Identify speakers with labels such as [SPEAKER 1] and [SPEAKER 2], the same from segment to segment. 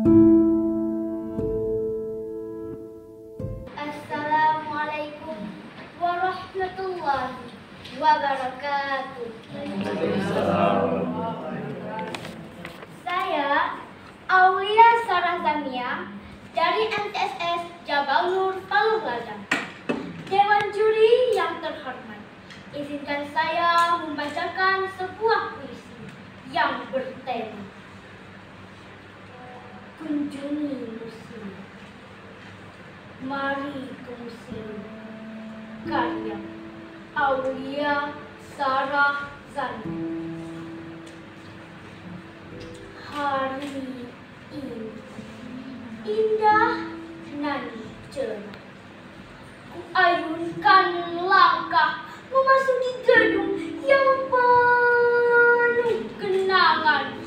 [SPEAKER 1] Assalamualaikum warahmatullahi wabarakatuh. Saya Aulia Sarah Zamia dari MTSS Jabal Nur Palu Ladang. Dewan juri yang terhormat, izinkan saya membacakan sebuah puisi yang bertema Kunjungi Museum. Mari ke museum. Karya Aulia Sarah Zamia. Hari ini indah nan cerah, kuayunkan langkah memasuki gedung yang penuh kenangan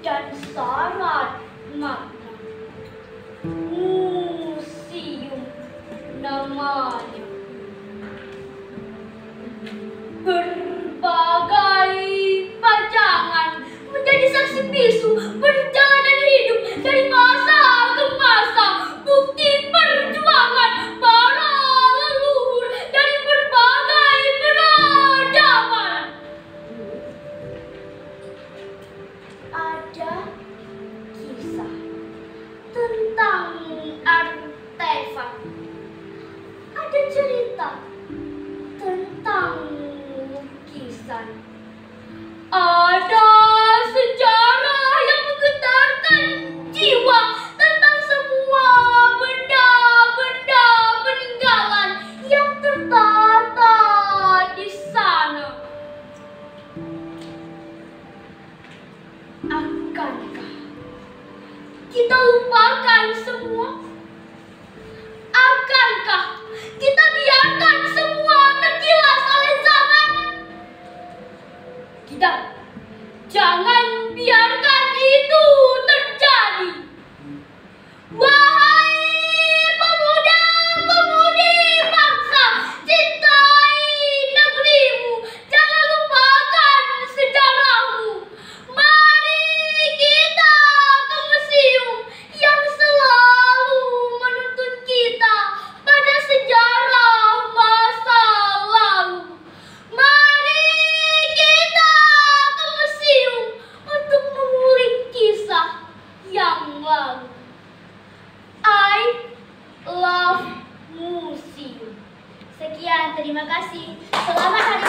[SPEAKER 1] dan syarat makna. Museum namanya. Berbagai pajangan menjadi saksi bisu perjalanan hidup dari masa ke masa, bukti perjuangan para leluhur dari berbagai peradaban. Ada kisah tentang artefak, ada cerita tentang lukisan, ada sejarah yang menggetarkan jiwa tentang semua benda-benda peninggalan yang tertata di sana. Akankah kita lupakan semua? Akankah kita biarkan semua tergilas oleh zaman? Tidak, jangan biarkan itu terjadi. Wahai pemuda-pemudi bangsa, cintai negerimu, jangan lupakan sejarahmu. Mari kita ke museum yang selalu menuntun kita pada sejarah masa lalu. Mari kita ke museum untuk mengulik kisah yang lalu. I love museum. Sekian, terima kasih. Selamat hari